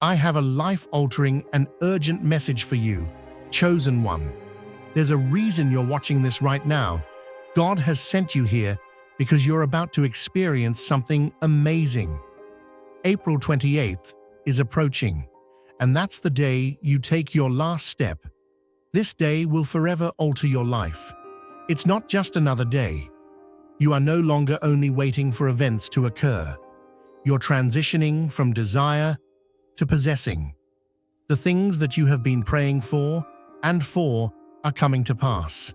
I have a life-altering and urgent message for you, chosen one. There's a reason you're watching this right now. God has sent you here because you're about to experience something amazing. April 28th is approaching, and that's the day you take your last step. This day will forever alter your life. It's not just another day. You are no longer only waiting for events to occur. You're transitioning from desire to possessing. The things that you have been praying for are coming to pass.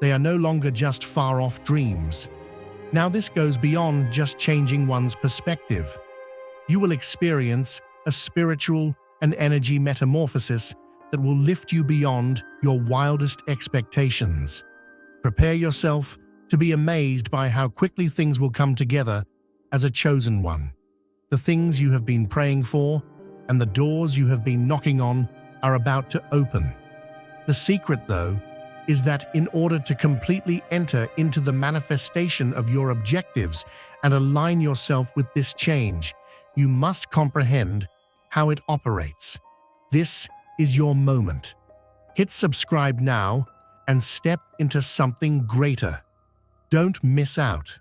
They are no longer just far-off dreams. Now this goes beyond just changing one's perspective. You will experience a spiritual and energy metamorphosis that will lift you beyond your wildest expectations. Prepare yourself to be amazed by how quickly things will come together as a chosen one. The things you have been praying for and the doors you have been knocking on are about to open. The secret, though, is that in order to completely enter into the manifestation of your objectives and align yourself with this change, you must comprehend how it operates. This is your moment. Hit subscribe now and step into something greater. Don't miss out.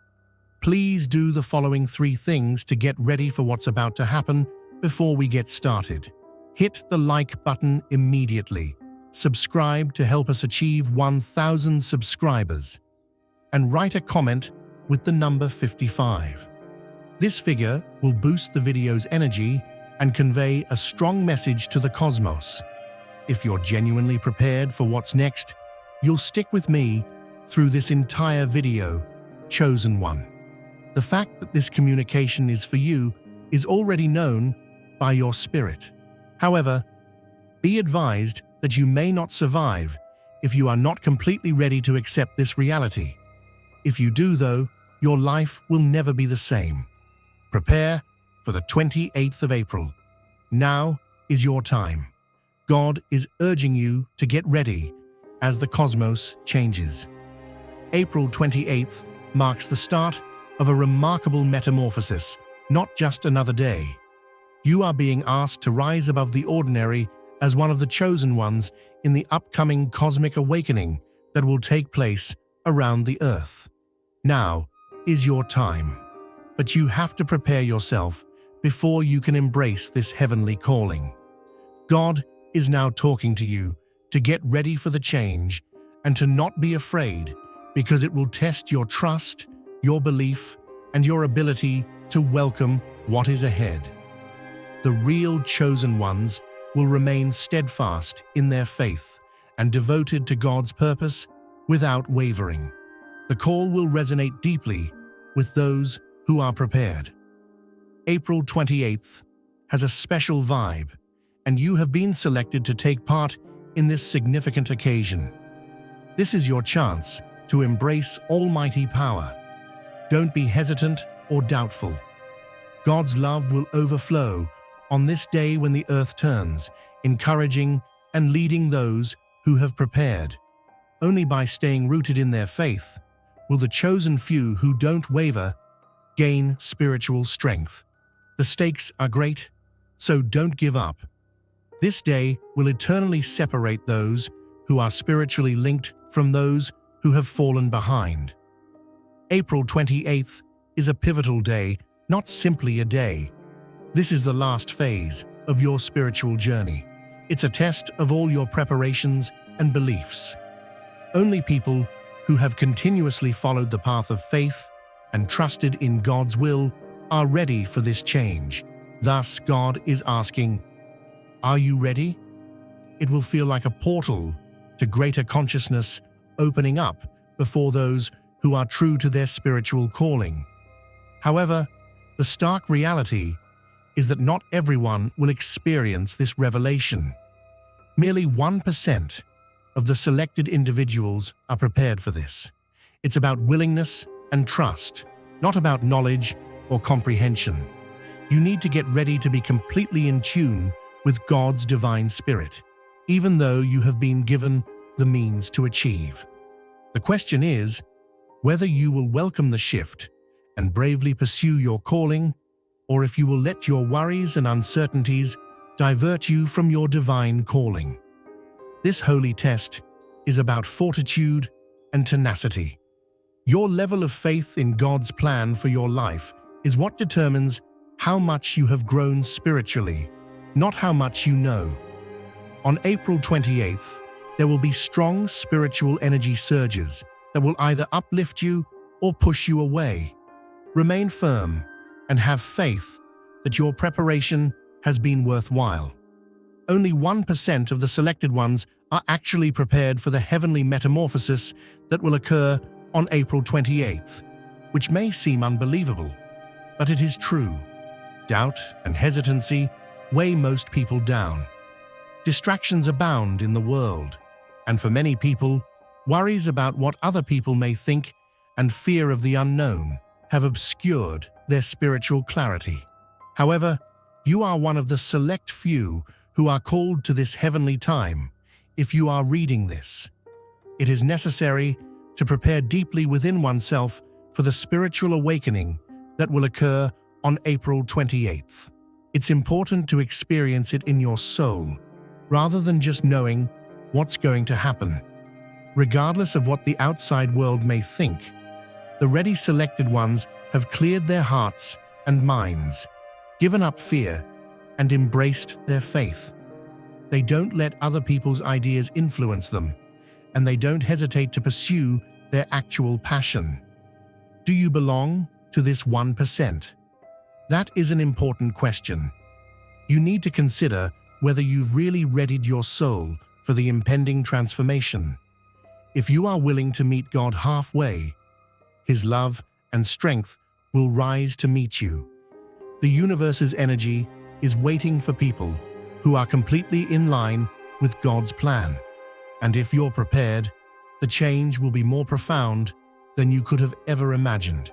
Please do the following 3 things to get ready for what's about to happen before we get started. Hit the like button immediately. Subscribe to help us achieve 1,000 subscribers. And write a comment with the number 55. This figure will boost the video's energy and convey a strong message to the cosmos. If you're genuinely prepared for what's next, you'll stick with me through this entire video, chosen one. The fact that this communication is for you is already known by your spirit. However, be advised that you may not survive if you are not completely ready to accept this reality. If you do, though, your life will never be the same. Prepare for the 28th of April. Now is your time. God is urging you to get ready as the cosmos changes. April 28th marks the start of a remarkable metamorphosis, not just another day. You are being asked to rise above the ordinary as one of the chosen ones in the upcoming cosmic awakening that will take place around the Earth. Now is your time, but you have to prepare yourself before you can embrace this heavenly calling. God is now talking to you to get ready for the change and to not be afraid, because it will test your trust, your belief, and your ability to welcome what is ahead. The real chosen ones will remain steadfast in their faith and devoted to God's purpose without wavering. The call will resonate deeply with those who are prepared. April 28th has a special vibe, and you have been selected to take part in this significant occasion. This is your chance to embrace almighty power. Don't be hesitant or doubtful. God's love will overflow on this day when the earth turns, encouraging and leading those who have prepared. Only by staying rooted in their faith will the chosen few who don't waver gain spiritual strength. The stakes are great, so don't give up. This day will eternally separate those who are spiritually linked from those who have fallen behind. April 28th is a pivotal day, not simply a day. This is the last phase of your spiritual journey. It's a test of all your preparations and beliefs. Only people who have continuously followed the path of faith and trusted in God's will are ready for this change. Thus, God is asking, are you ready? It will feel like a portal to greater consciousness opening up before those who are true to their spiritual calling. However, the stark reality is that not everyone will experience this revelation. Merely 1% of the selected individuals are prepared for this. It's about willingness and trust, not about knowledge or comprehension. You need to get ready to be completely in tune with God's divine spirit, even though you have been given the means to achieve. The question is whether you will welcome the shift and bravely pursue your calling, or if you will let your worries and uncertainties divert you from your divine calling. This holy test is about fortitude and tenacity. Your level of faith in God's plan for your life is what determines how much you have grown spiritually, not how much you know. On April 28th, there will be strong spiritual energy surges that will either uplift you or push you away. Remain firm and have faith that your preparation has been worthwhile. Only 1% of the selected ones are actually prepared for the heavenly metamorphosis that will occur on April 28th, which may seem unbelievable, but it is true. Doubt and hesitancy weigh most people down. Distractions abound in the world, and for many people, worries about what other people may think and fear of the unknown have obscured their spiritual clarity. However, you are one of the select few who are called to this heavenly time. If you are reading this, it is necessary to prepare deeply within oneself for the spiritual awakening that will occur on April 28th. It's important to experience it in your soul, rather than just knowing what's going to happen. Regardless of what the outside world may think, the ready selected ones have cleared their hearts and minds, given up fear, and embraced their faith. They don't let other people's ideas influence them, and they don't hesitate to pursue their actual passion. Do you belong to this 1%? That is an important question. You need to consider whether you've really readied your soul for the impending transformation. If you are willing to meet God halfway, His love and strength will rise to meet you. The universe's energy is waiting for people who are completely in line with God's plan. And if you're prepared, the change will be more profound than you could have ever imagined.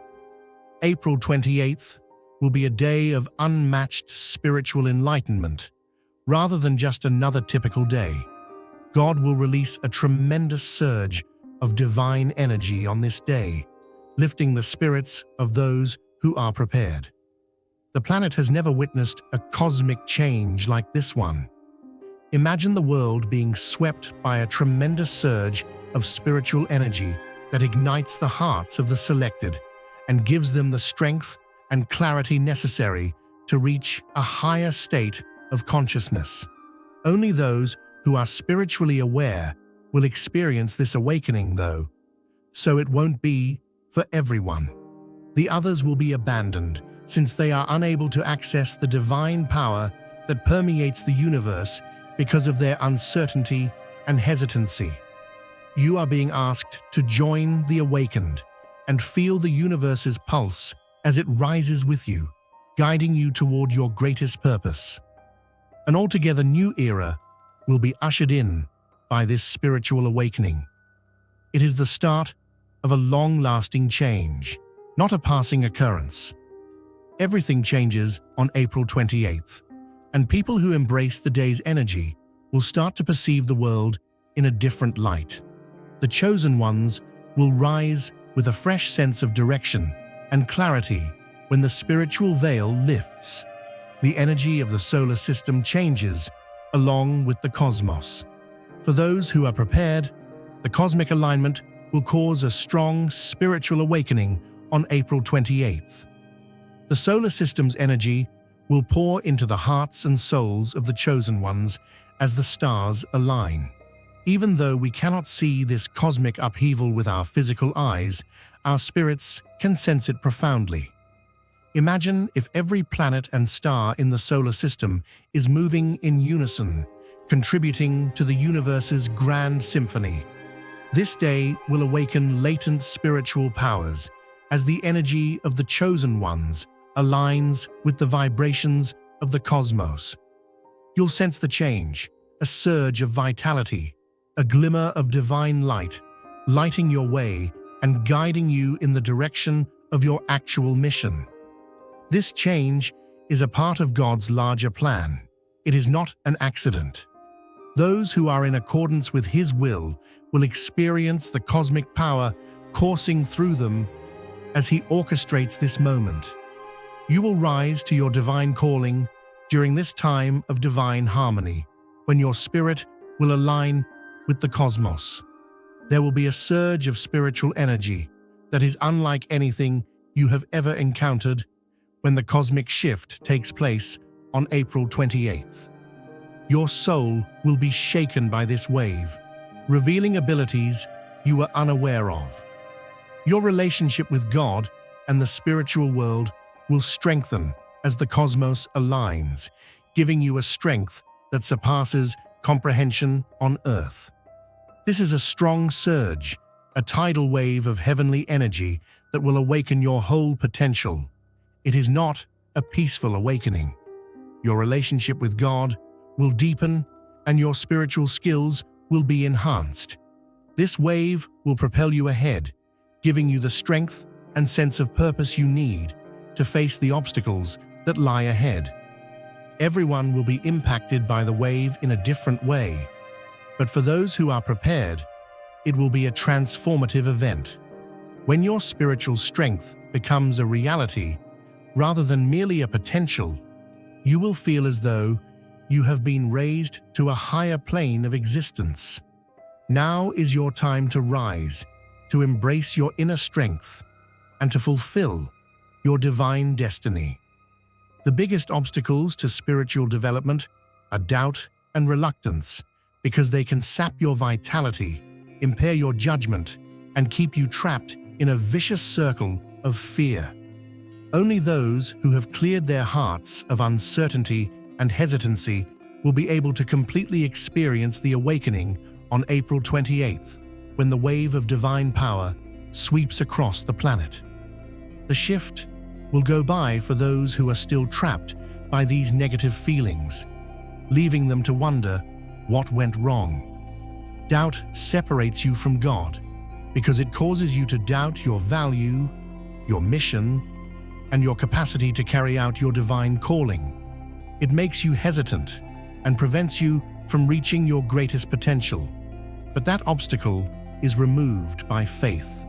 April 28th will be a day of unmatched spiritual enlightenment, rather than just another typical day. God will release a tremendous surge of divine energy on this day, lifting the spirits of those who are prepared. The planet has never witnessed a cosmic change like this one. Imagine the world being swept by a tremendous surge of spiritual energy that ignites the hearts of the selected and gives them the strength and clarity necessary to reach a higher state of consciousness. Only those who are spiritually aware will experience this awakening, though, so it won't be for everyone. The others will be abandoned, since they are unable to access the divine power that permeates the universe because of their uncertainty and hesitancy. You are being asked to join the awakened and feel the universe's pulse as it rises with you, guiding you toward your greatest purpose. An altogether new era will be ushered in by this spiritual awakening. It is the start of a long-lasting change, not a passing occurrence. Everything changes on April 28th, and people who embrace the day's energy will start to perceive the world in a different light. The chosen ones will rise with a fresh sense of direction and clarity when the spiritual veil lifts. The energy of the solar system changes along with the cosmos. For those who are prepared, the cosmic alignment will cause a strong spiritual awakening on April 28th. The solar system's energy will pour into the hearts and souls of the chosen ones as the stars align. Even though we cannot see this cosmic upheaval with our physical eyes, our spirits can sense it profoundly. Imagine if every planet and star in the solar system is moving in unison, contributing to the universe's grand symphony. This day will awaken latent spiritual powers as the energy of the chosen ones aligns with the vibrations of the cosmos. You'll sense the change, a surge of vitality, a glimmer of divine light, lighting your way and guiding you in the direction of your actual mission. This change is a part of God's larger plan. It is not an accident. Those who are in accordance with His will experience the cosmic power coursing through them as He orchestrates this moment. You will rise to your divine calling during this time of divine harmony, when your spirit will align with the cosmos. There will be a surge of spiritual energy that is unlike anything you have ever encountered when the cosmic shift takes place on April 28th. Your soul will be shaken by this wave, revealing abilities you were unaware of. Your relationship with God and the spiritual world will strengthen as the cosmos aligns, giving you a strength that surpasses comprehension on Earth. This is a strong surge, a tidal wave of heavenly energy that will awaken your whole potential. It is not a peaceful awakening. Your relationship with God will deepen and your spiritual skills will be enhanced. This wave will propel you ahead, giving you the strength and sense of purpose you need to face the obstacles that lie ahead. Everyone will be impacted by the wave in a different way, but for those who are prepared, it will be a transformative event. When your spiritual strength becomes a reality, rather than merely a potential, you will feel as though you have been raised to a higher plane of existence. Now is your time to rise, to embrace your inner strength, and to fulfill your divine destiny. The biggest obstacles to spiritual development are doubt and reluctance, because they can sap your vitality, impair your judgment, and keep you trapped in a vicious circle of fear. Only those who have cleared their hearts of uncertainty and hesitancy will be able to completely experience the awakening on April 28th, when the wave of divine power sweeps across the planet. The shift will go by for those who are still trapped by these negative feelings, leaving them to wonder what went wrong. Doubt separates you from God because it causes you to doubt your value, your mission, and your capacity to carry out your divine calling. It makes you hesitant and prevents you from reaching your greatest potential. But that obstacle is removed by faith,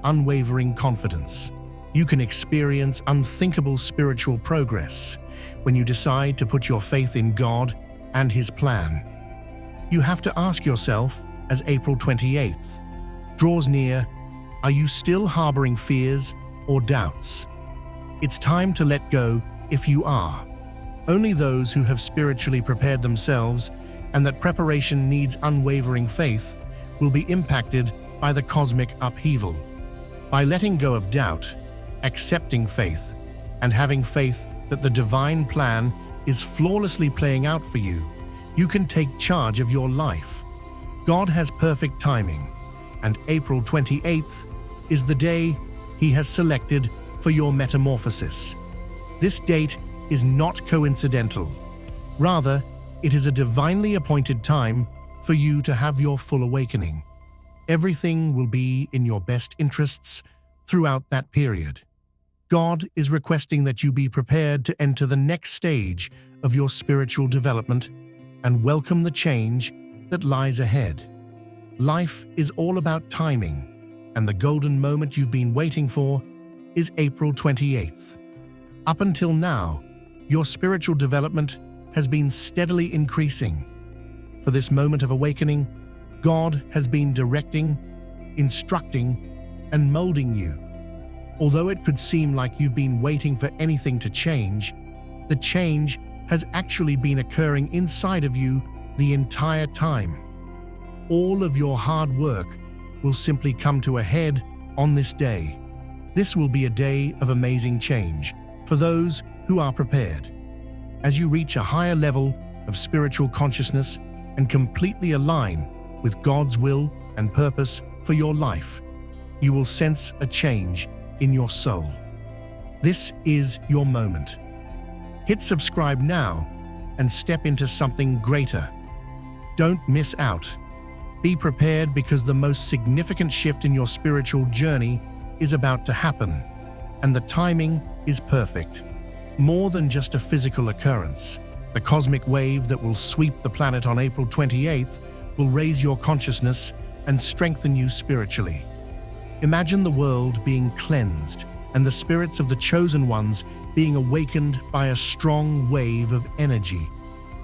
unwavering confidence. You can experience unthinkable spiritual progress when you decide to put your faith in God and His plan. You have to ask yourself, as April 28th draws near, are you still harboring fears or doubts? It's time to let go if you are. Only those who have spiritually prepared themselves and that preparation needs unwavering faith will be impacted by the cosmic upheaval. By letting go of doubt, accepting faith, and having faith that the divine plan is flawlessly playing out for you, you can take charge of your life. God has perfect timing, and April 28th is the day He has selected for your metamorphosis. This date is not coincidental. Rather, it is a divinely appointed time for you to have your full awakening. Everything will be in your best interests throughout that period. God is requesting that you be prepared to enter the next stage of your spiritual development and welcome the change that lies ahead. Life is all about timing, and the golden moment you've been waiting for is April 28th. Up until now, your spiritual development has been steadily increasing. For this moment of awakening, God has been directing, instructing, and molding you. Although it could seem like you've been waiting for anything to change, the change has actually been occurring inside of you the entire time. All of your hard work will simply come to a head on this day. This will be a day of amazing change for those who are prepared. As you reach a higher level of spiritual consciousness and completely align with God's will and purpose for your life, you will sense a change in your soul. This is your moment. Hit subscribe now and step into something greater. Don't miss out. Be prepared, because the most significant shift in your spiritual journey is about to happen, and the timing is perfect. More than just a physical occurrence, the cosmic wave that will sweep the planet on April 28th will raise your consciousness and strengthen you spiritually. Imagine the world being cleansed and the spirits of the chosen ones being awakened by a strong wave of energy.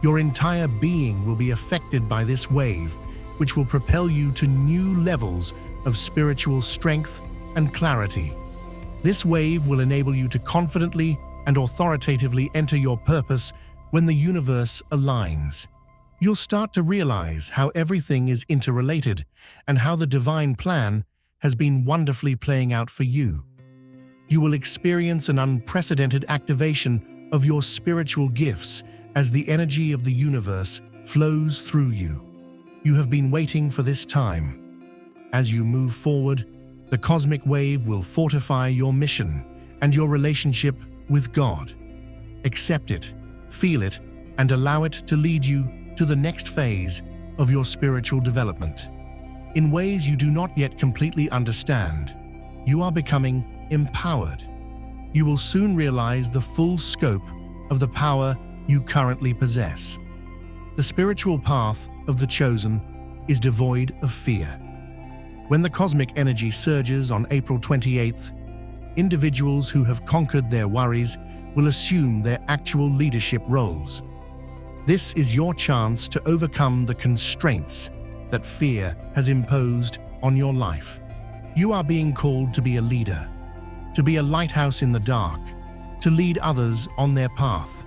Your entire being will be affected by this wave, which will propel you to new levels of spiritual strength and clarity. This wave will enable you to confidently and authoritatively enter your purpose when the universe aligns. You'll start to realize how everything is interrelated and how the divine plan has been wonderfully playing out for you. You will experience an unprecedented activation of your spiritual gifts as the energy of the universe flows through you. You have been waiting for this time. As you move forward, the cosmic wave will fortify your mission and your relationship with God. Accept it, feel it, and allow it to lead you to the next phase of your spiritual development. In ways you do not yet completely understand, you are becoming empowered. You will soon realize the full scope of the power you currently possess. The spiritual path of the chosen is devoid of fear. When the cosmic energy surges on April 28th, individuals who have conquered their worries will assume their actual leadership roles. This is your chance to overcome the constraints that fear has imposed on your life. You are being called to be a leader, to be a lighthouse in the dark, to lead others on their path.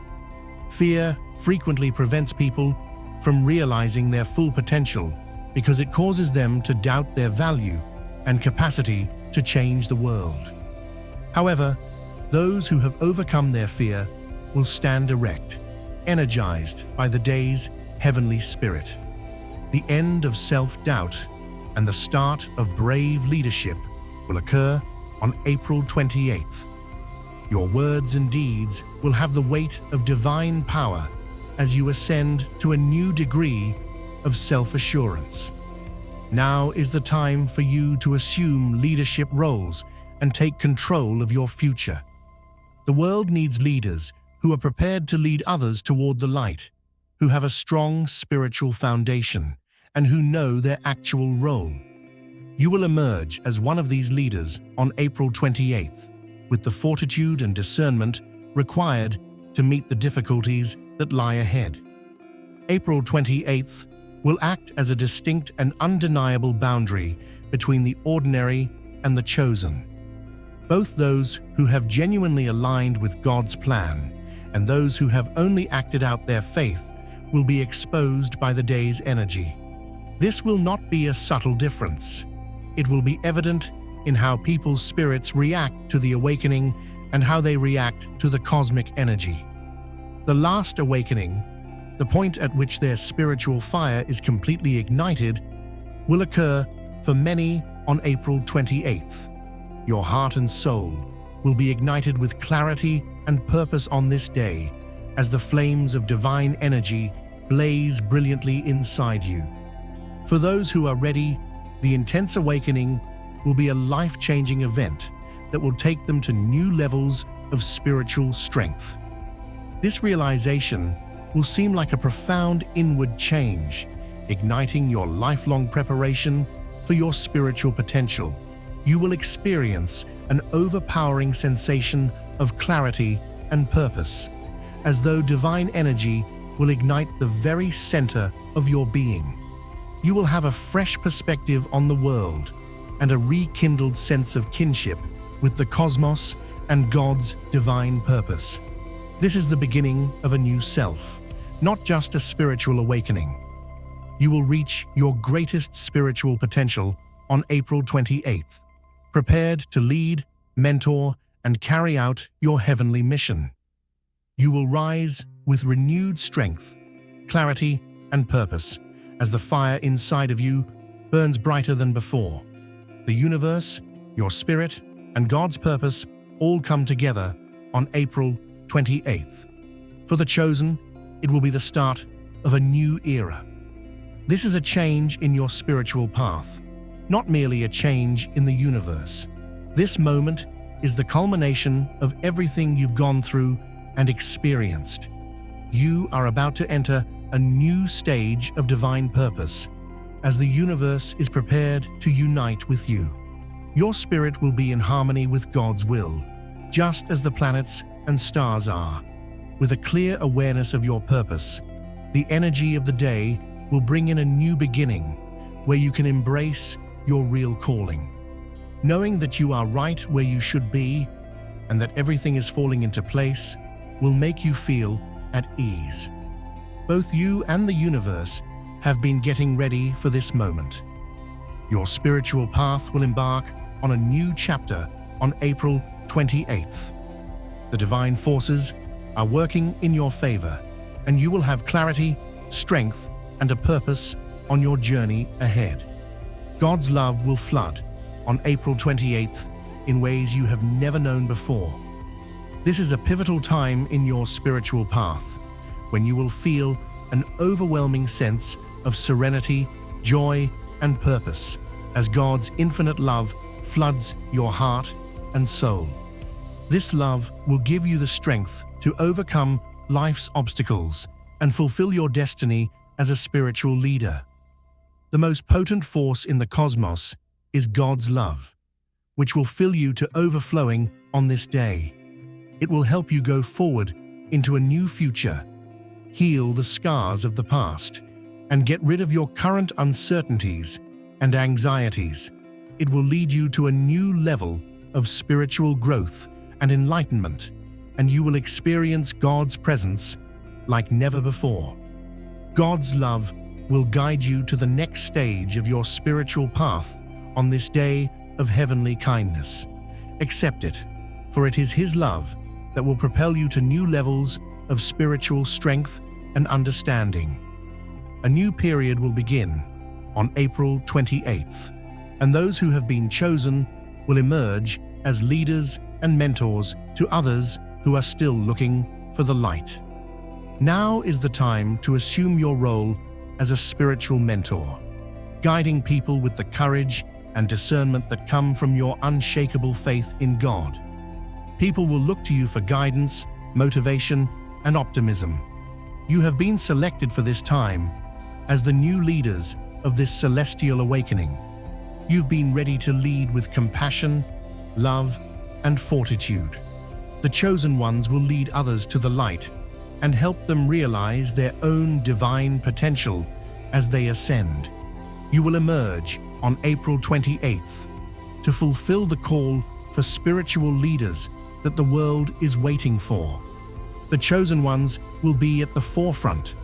Fear frequently prevents people from realizing their full potential because it causes them to doubt their value and capacity to change the world. However, those who have overcome their fear will stand erect, energized by the day's heavenly spirit. The end of self-doubt and the start of brave leadership will occur on April 28th. Your words and deeds will have the weight of divine power as you ascend to a new degree of self-assurance. Now is the time for you to assume leadership roles and take control of your future. The world needs leaders who are prepared to lead others toward the light, who have a strong spiritual foundation, and who know their actual role. You will emerge as one of these leaders on April 28th, with the fortitude and discernment required to meet the difficulties that lie ahead. April 28th will act as a distinct and undeniable boundary between the ordinary and the chosen. Both those who have genuinely aligned with God's plan and those who have only acted out their faith will be exposed by the day's energy. This will not be a subtle difference. It will be evident in how people's spirits react to the awakening and how they react to the cosmic energy. The last awakening, the point at which their spiritual fire is completely ignited, will occur for many on April 28th. Your heart and soul will be ignited with clarity and purpose on this day as the flames of divine energy blaze brilliantly inside you. For those who are ready, the intense awakening will be a life-changing event that will take them to new levels of spiritual strength. This realization will seem like a profound inward change, igniting your lifelong preparation for your spiritual potential. You will experience an overpowering sensation of clarity and purpose, as though divine energy will ignite the very center of your being. You will have a fresh perspective on the world and a rekindled sense of kinship with the cosmos and God's divine purpose. This is the beginning of a new self, not just a spiritual awakening. You will reach your greatest spiritual potential on April 28th, prepared to lead, mentor, and carry out your heavenly mission. You will rise with renewed strength, clarity, and purpose as the fire inside of you burns brighter than before. The universe, your spirit, and God's purpose all come together on April 28th. For the chosen, it will be the start of a new era. This is a change in your spiritual path, not merely a change in the universe. This moment is the culmination of everything you've gone through and experienced. You are about to enter a new stage of divine purpose as the universe is prepared to unite with you. Your spirit will be in harmony with God's will, just as the planets and stars are. With a clear awareness of your purpose, the energy of the day will bring in a new beginning where you can embrace your real calling. Knowing that you are right where you should be and that everything is falling into place will make you feel at ease. Both you and the universe have been getting ready for this moment. Your spiritual path will embark on a new chapter on April 28th. The divine forces are working in your favor, and you will have clarity, strength, and a purpose on your journey ahead. God's love will flood on April 28th in ways you have never known before. This is a pivotal time in your spiritual path when you will feel an overwhelming sense of serenity, joy, and purpose as God's infinite love floods your heart and soul. This love will give you the strength to overcome life's obstacles and fulfill your destiny as a spiritual leader. The most potent force in the cosmos is God's love, which will fill you to overflowing on this day. It will help you go forward into a new future, heal the scars of the past, and get rid of your current uncertainties and anxieties. It will lead you to a new level of spiritual growth and enlightenment, and you will experience God's presence like never before. God's love will guide you to the next stage of your spiritual path on this day of heavenly kindness. Accept it, for it is His love that will propel you to new levels of spiritual strength and understanding. A new period will begin on April 28th, and those who have been chosen will emerge as leaders and mentors to others who are still looking for the light. Now is the time to assume your role as a spiritual mentor, guiding people with the courage and discernment that come from your unshakable faith in God. People will look to you for guidance, motivation, and optimism. You have been selected for this time as the new leaders of this celestial awakening. You've been ready to lead with compassion, love, and fortitude. The chosen ones will lead others to the light and help them realize their own divine potential as they ascend. You will emerge on April 28th to fulfill the call for spiritual leaders that the world is waiting for. The chosen ones will be at the forefront,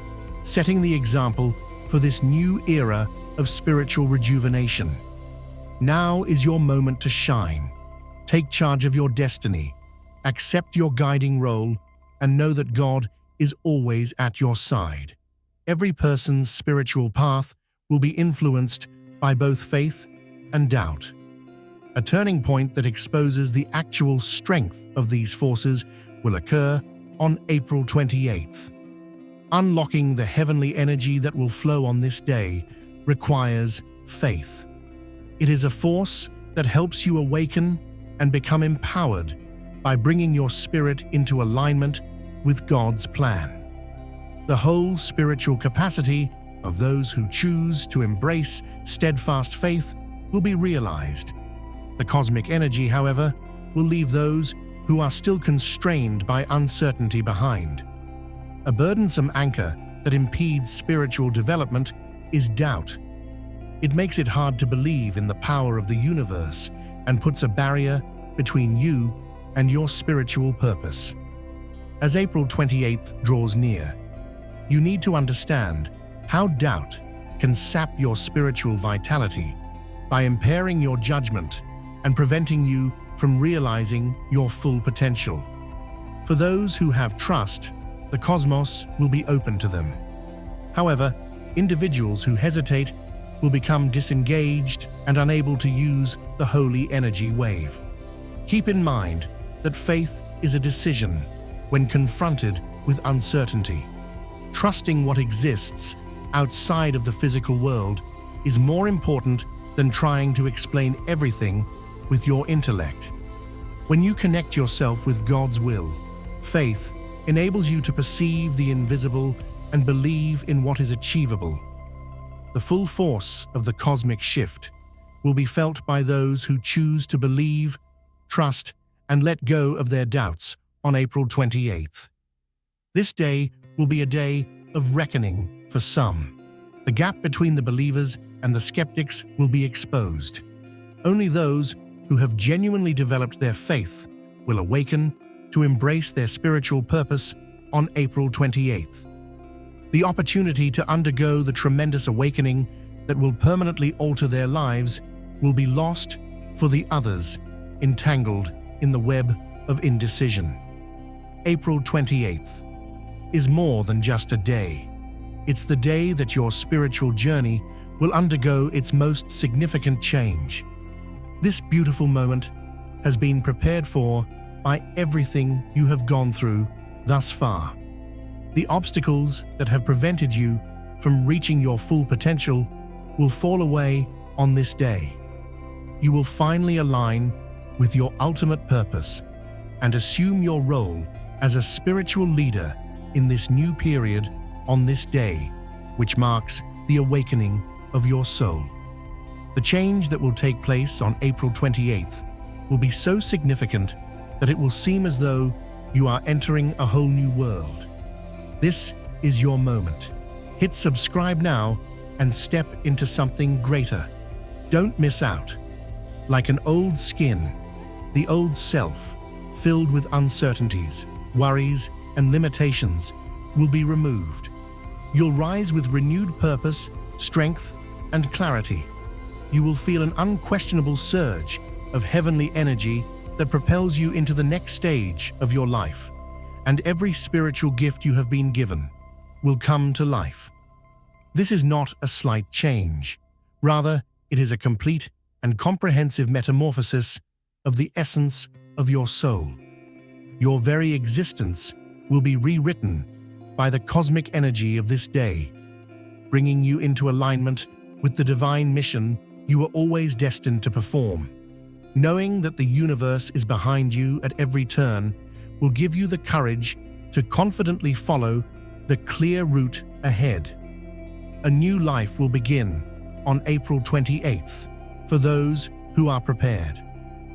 setting the example for this new era of spiritual rejuvenation. Now is your moment to shine. Take charge of your destiny, accept your guiding role, and know that God is always at your side. Every person's spiritual path will be influenced by both faith and doubt. A turning point that exposes the actual strength of these forces will occur on April 28th. Unlocking the heavenly energy that will flow on this day requires faith. It is a force that helps you awaken and become empowered by bringing your spirit into alignment with God's plan. The whole spiritual capacity of those who choose to embrace steadfast faith will be realized. The cosmic energy, however, will leave those who are still constrained by uncertainty behind. A burdensome anchor that impedes spiritual development is doubt. It makes it hard to believe in the power of the universe and puts a barrier between you and your spiritual purpose. As April 28th draws near, you need to understand how doubt can sap your spiritual vitality by impairing your judgment and preventing you from realizing your full potential. For those who have trust, the cosmos will be open to them. However, individuals who hesitate will become disengaged and unable to use the holy energy wave. Keep in mind that faith is a decision when confronted with uncertainty. Trusting what exists outside of the physical world is more important than trying to explain everything with your intellect. When you connect yourself with God's will, faith enables you to perceive the invisible and believe in what is achievable. The full force of the cosmic shift will be felt by those who choose to believe, trust, and let go of their doubts on April 28th. This day will be a day of reckoning for some. The gap between the believers and the skeptics will be exposed. Only those who have genuinely developed their faith will awaken to embrace their spiritual purpose on April 28th. The opportunity to undergo the tremendous awakening that will permanently alter their lives will be lost for the others entangled in the web of indecision. April 28th is more than just a day. It's the day that your spiritual journey will undergo its most significant change. This beautiful moment has been prepared for by everything you have gone through thus far. The obstacles that have prevented you from reaching your full potential will fall away on this day. You will finally align with your ultimate purpose and assume your role as a spiritual leader in this new period on this day, which marks the awakening of your soul. The change that will take place on April 28th will be so significant that it will seem as though you are entering a whole new world. This is your moment. Hit subscribe now and step into something greater. Don't miss out. Like an old skin, the old self, filled with uncertainties, worries, and limitations, will be removed. You'll rise with renewed purpose, strength, and clarity. You will feel an unquestionable surge of heavenly energy that propels you into the next stage of your life, and every spiritual gift you have been given will come to life. This is not a slight change. Rather, it is a complete and comprehensive metamorphosis of the essence of your soul. Your very existence will be rewritten by the cosmic energy of this day, bringing you into alignment with the divine mission you were always destined to perform. Knowing that the universe is behind you at every turn will give you the courage to confidently follow the clear route ahead. A new life will begin on April 28th for those who are prepared.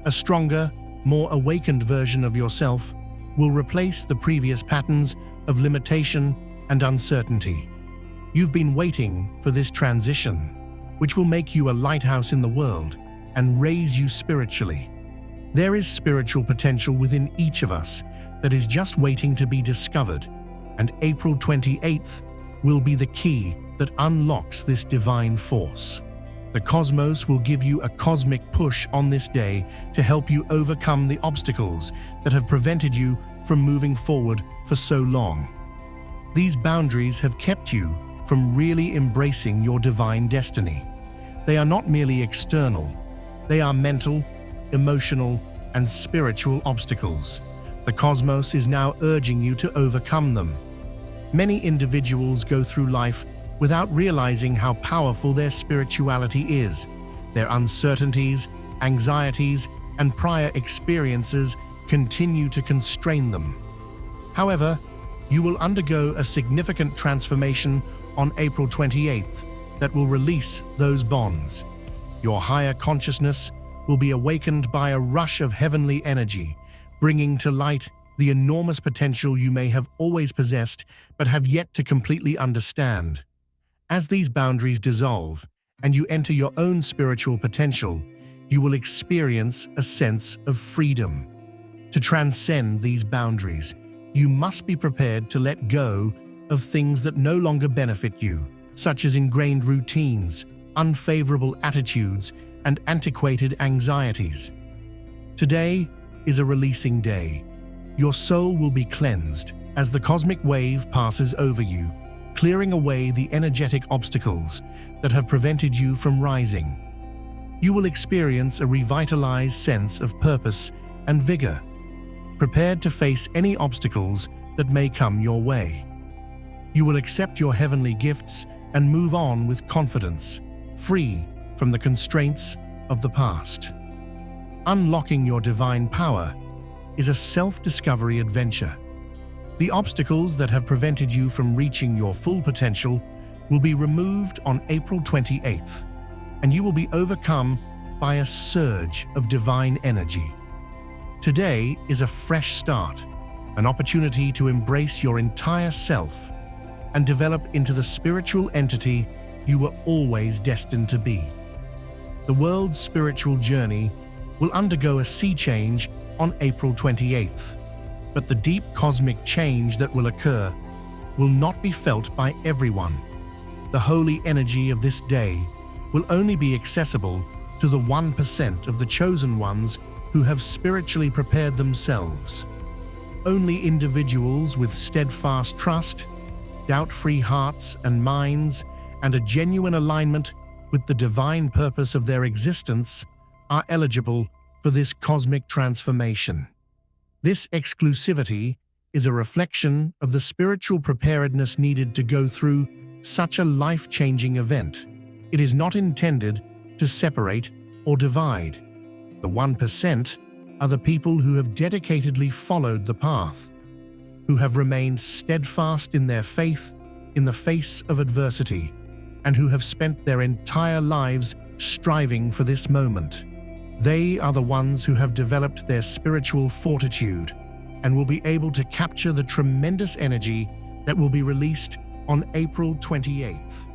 A stronger, more awakened version of yourself will replace the previous patterns of limitation and uncertainty. You've been waiting for this transition, which will make you a lighthouse in the world and raise you spiritually. There is spiritual potential within each of us that is just waiting to be discovered, and April 28th will be the key that unlocks this divine force. The cosmos will give you a cosmic push on this day to help you overcome the obstacles that have prevented you from moving forward for so long. These boundaries have kept you from really embracing your divine destiny. They are not merely external, they are mental, emotional, and spiritual obstacles. The cosmos is now urging you to overcome them. Many individuals go through life without realizing how powerful their spirituality is. Their uncertainties, anxieties, and prior experiences continue to constrain them. However, you will undergo a significant transformation on April 28th that will release those bonds. Your higher consciousness will be awakened by a rush of heavenly energy, bringing to light the enormous potential you may have always possessed but have yet to completely understand. As these boundaries dissolve and you enter your own spiritual potential, you will experience a sense of freedom. To transcend these boundaries, you must be prepared to let go of things that no longer benefit you, such as ingrained routines, unfavorable attitudes, and antiquated anxieties. Today is a releasing day. Your soul will be cleansed as the cosmic wave passes over you, clearing away the energetic obstacles that have prevented you from rising. You will experience a revitalized sense of purpose and vigor, prepared to face any obstacles that may come your way. You will accept your heavenly gifts and move on with confidence, free from the constraints of the past. Unlocking your divine power is a self-discovery adventure. The obstacles that have prevented you from reaching your full potential will be removed on April 28th, and you will be overcome by a surge of divine energy. Today is a fresh start, an opportunity to embrace your entire self and develop into the spiritual entity you were always destined to be. The world's spiritual journey will undergo a sea change on April 28th, but the deep cosmic change that will occur will not be felt by everyone. The holy energy of this day will only be accessible to the 1% of the chosen ones who have spiritually prepared themselves. Only individuals with steadfast trust, doubt-free hearts and minds, and a genuine alignment with the divine purpose of their existence are eligible for this cosmic transformation. This exclusivity is a reflection of the spiritual preparedness needed to go through such a life-changing event. It is not intended to separate or divide. The 1% are the people who have dedicatedly followed the path, who have remained steadfast in their faith in the face of adversity, and who have spent their entire lives striving for this moment. They are the ones who have developed their spiritual fortitude and will be able to capture the tremendous energy that will be released on April 28th.